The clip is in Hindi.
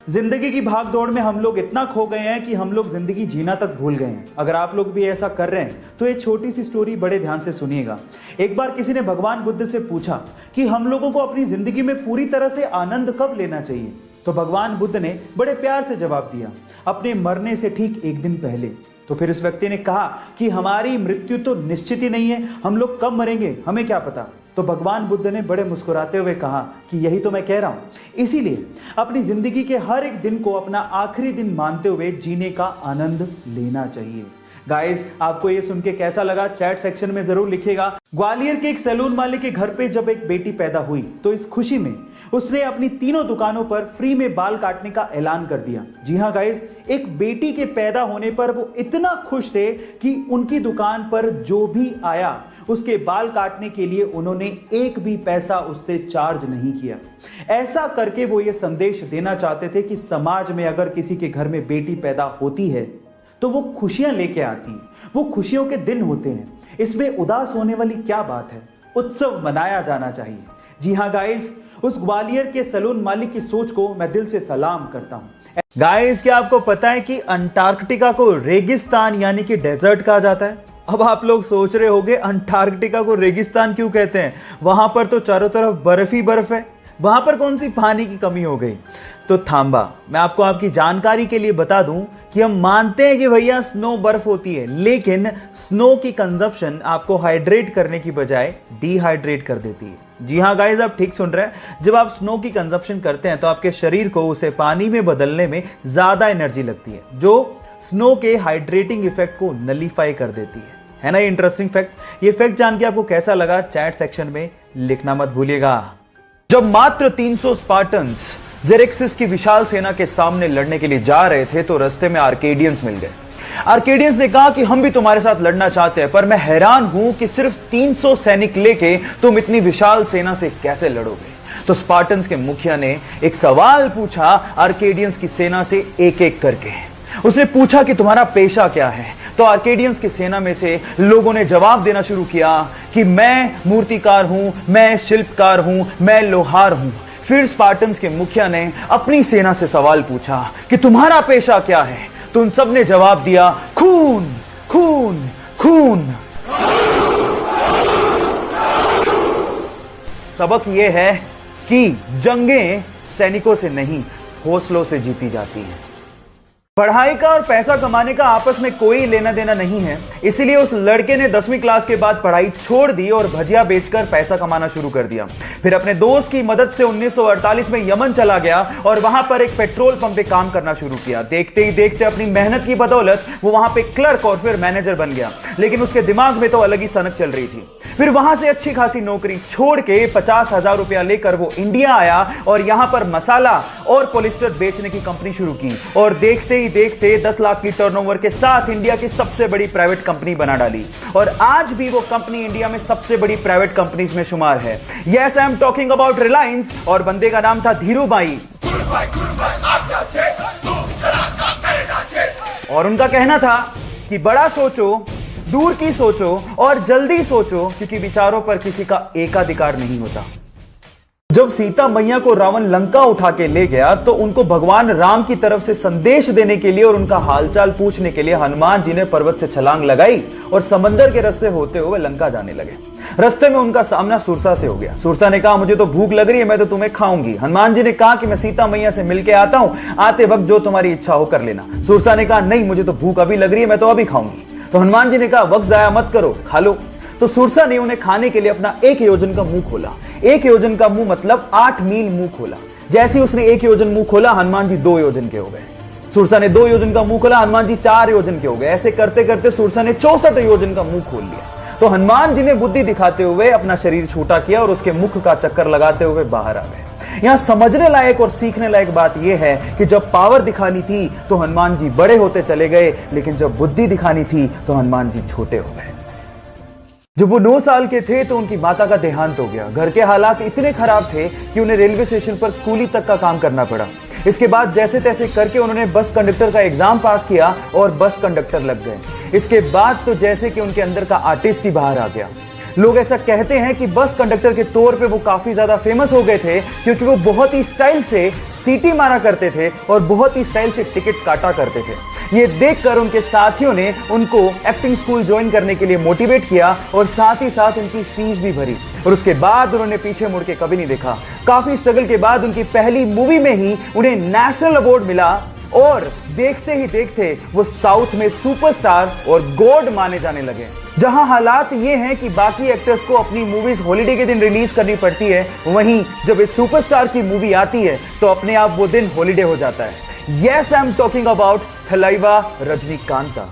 जिंदगी की भाग दौड़ में हम लोग इतना खो गए हैं कि हम लोग जिंदगी जीना तक भूल गए हैं। अगर आप लोग भी ऐसा कर रहे हैं तो एक छोटी सी स्टोरी बड़े ध्यान से सुनिएगा। एक बार किसी ने भगवान बुद्ध से पूछा कि हम लोगों को अपनी जिंदगी में पूरी तरह से आनंद कब लेना चाहिए। तो भगवान बुद्ध ने बड़े प्यार से जवाब दिया, अपने मरने से ठीक एक दिन पहले। तो फिर उस व्यक्ति ने कहा कि हमारी मृत्यु तो निश्चित ही नहीं है, हम लोग कब मरेंगे हमें क्या पता। तो भगवान बुद्ध ने बड़े मुस्कुराते हुए कहा कि यही तो मैं कह रहा हूं, इसीलिए अपनी जिंदगी के हर एक दिन को अपना आखिरी दिन मानते हुए जीने का आनंद लेना चाहिए। गाइस, आपको ये सुन के कैसा लगा चैट सेक्शन में जरूर लिखिएगा। ग्वालियर के एक सैलून मालिक के घर पे जब एक बेटी पैदा हुई तो इस खुशी में उसने अपनी तीनों दुकानों पर फ्री में बाल काटने का ऐलान कर दिया। जी हाँ गाइस, एक बेटी के पैदा होने पर वो इतना खुश थे कि उनकी दुकान पर जो भी आया उसके बाल काटने के लिए उन्होंने एक भी पैसा उससे चार्ज नहीं किया। ऐसा करके वो ये संदेश देना चाहते थे कि समाज में अगर किसी के घर में बेटी पैदा होती है तो वो खुशियां लेके आती हैं, वो खुशियों के दिन होते हैं। इसमें उदास होने वाली क्या बात है, उत्सव मनाया जाना चाहिए। जी हाँ गाइस, उस ग्वालियर के सैलून मालिक की सोच को मैं दिल से सलाम करता हूं। गाइस, क्या आपको पता है कि अंटार्कटिका को रेगिस्तान यानी कि डेजर्ट कहा जाता है। अब आप लोग सोच रहे होंगे अंटार्कटिका को रेगिस्तान क्यों कहते हैं, वहां पर तो चारों तरफ बर्फ ही बर्फ है, वहां पर कौन सी पानी की कमी हो गई। तो थांबा, मैं आपको आपकी जानकारी के लिए बता दूं कि हम मानते हैं कि भैया स्नो बर्फ होती है, लेकिन स्नो की कंजप्शन आपको हाइड्रेट करने की बजाय डिहाइड्रेट कर देती है। जी हाँ गाइस, आप ठीक सुन रहे हैं। जब आप स्नो की कंजप्शन करते हैं तो आपके शरीर को उसे पानी में बदलने में ज्यादा एनर्जी लगती है, जो स्नो के हाइड्रेटिंग इफेक्ट को नलीफाई कर देती है ना। ये इंटरेस्टिंग फैक्ट। ये फैक्ट जान के आपको कैसा लगा चैट सेक्शन में लिखना मत भूलिएगा। जब मात्र 300 स्पार्टन्स जेरेक्सिस की विशाल सेना के सामने लड़ने के लिए जा रहे थे तो रास्ते में आर्केडियंस मिल गए। आर्केडियंस ने कहा कि हम भी तुम्हारे साथ लड़ना चाहते हैं, पर मैं हैरान हूं कि सिर्फ 300 सैनिक लेके तुम इतनी विशाल सेना से कैसे लड़ोगे। तो स्पार्टन्स के मुखिया ने एक सवाल पूछा आर्केडियंस की सेना से एक एक करके। उसने पूछा कि तुम्हारा पेशा क्या है। तो आर्केडियंस की सेना में से लोगों ने जवाब देना शुरू किया कि मैं मूर्तिकार हूं, मैं शिल्पकार हूं, मैं लोहार हूं। फिर स्पार्टन्स के मुखिया ने अपनी सेना से सवाल पूछा कि तुम्हारा पेशा क्या है। तो उन सब ने जवाब दिया, खून खून खून। सबक यह है कि जंगें सैनिकों से नहीं, हौसलों से जीती जाती हैं। पढ़ाई का और पैसा कमाने का आपस में कोई लेना देना नहीं है, इसीलिए उस लड़के ने 10वीं क्लास के बाद पढ़ाई छोड़ दी और भजिया बेचकर पैसा कमाना शुरू कर दिया। फिर अपने दोस्त की मदद से 1948 में यमन चला गया और वहां पर एक पेट्रोल पंप पे काम करना शुरू किया। देखते ही देखते अपनी मेहनत की बदौलत वो वहां पे क्लर्क और फिर मैनेजर बन गया, लेकिन उसके दिमाग में तो अलग ही सनक चल रही थी। फिर वहां से अच्छी खासी नौकरी छोड़ के 50,000 रुपया लेकर वो इंडिया आया और यहां पर मसाला और पॉलिस्टर बेचने की कंपनी शुरू की और देखते ही देखते 10 लाख की टर्नओवर के साथ इंडिया की सबसे बड़ी प्राइवेट कंपनी बना डाली। और आज भी वो कंपनी इंडिया में सबसे बड़ी प्राइवेट कंपनीज में शुमार है। Yes, I am talking about Reliance और बंदे का नाम था धीरूभाई। और उनका कहना था कि बड़ा सोचो, दूर की सोचो और जल्दी सोचो, क्योंकि विचारों पर किसी का एकाधिकार नहीं होता। जब सीता मैया को रावण लंका उठा के ले गया तो उनको भगवान राम की तरफ से संदेश देने के लिए और उनका हालचाल पूछने के लिए हनुमान जी ने पर्वत से छलांग लगाई और समंदर के रास्ते होते हुए लंका जाने लगे। रास्ते में उनका सामना सुरसा से हो गया। सुरसा ने कहा, मुझे तो भूख लग रही है, मैं तो तुम्हें खाऊंगी। हनुमान जी ने कहा कि मैं सीता मैया से मिलके आता हूं, आते वक्त जो तुम्हारी इच्छा हो कर लेना। सुरसा ने कहा, नहीं, मुझे तो भूख अभी लग रही है, मैं तो अभी खाऊंगी। तो हनुमान जी ने कहा, वक्त जाया मत करो, खा लो। तो सुरसा ने उन्हें खाने के लिए अपना 1 योजन का मुंह खोला। 1 योजन का मुंह मतलब 8 मील मुंह खोला। जैसे ही उसने 1 योजन मुंह खोला, हनुमान जी 2 योजन के हो गए। सुरसा ने 2 योजन का मुंह खोला, हनुमान जी 4 योजन के हो गए। ऐसे करते करते सुरसा ने 64 योजन का मुंह खोल लिया। तो हनुमान जी ने बुद्धि दिखाते हुए अपना शरीर छोटा किया और उसके मुख का चक्कर लगाते हुए बाहर आ गए। यहां समझने लायक और सीखने लायक बात यह है कि जब पावर दिखानी थी तो हनुमान जी बड़े होते चले गए, लेकिन जब बुद्धि दिखानी थी तो हनुमान जी छोटे हो गए। जब वो 9 साल के थे तो उनकी माता का देहांत हो गया। घर के हालात इतने खराब थे कि उन्हें रेलवे स्टेशन पर कूली तक का काम करना पड़ा। इसके बाद जैसे तैसे करके उन्होंने बस कंडक्टर का एग्जाम पास किया और बस कंडक्टर लग गए। इसके बाद तो जैसे कि उनके अंदर का आर्टिस्ट ही बाहर आ गया। लोग ऐसा कहते हैं कि बस कंडक्टर के तौर पे वो काफी ज्यादा फेमस हो गए थे क्योंकि वो बहुत ही स्टाइल से सीटी मारा करते थे और बहुत ही स्टाइल से टिकट काटा करते थे। ये देखकर उनके साथियों ने उनको एक्टिंग स्कूल ज्वाइन करने के लिए मोटिवेट किया और साथ ही साथ उनकी फीस भी भरी और उसके बाद उन्होंने पीछे मुड़ के कभी नहीं देखा। काफी स्ट्रगल के बाद उनकी पहली मूवी में ही उन्हें नेशनल अवार्ड मिला और देखते ही देखते वो साउथ में सुपरस्टार और गॉड माने जाने लगे। जहां हालात ये हैं कि बाकी एक्टर्स को अपनी मूवीज हॉलिडे के दिन रिलीज करनी पड़ती है, वहीं जब इस सुपरस्टार की मूवी आती है तो अपने आप वो दिन हॉलिडे हो जाता है। Yes, I'm talking about Thalaiva Rajnikanta.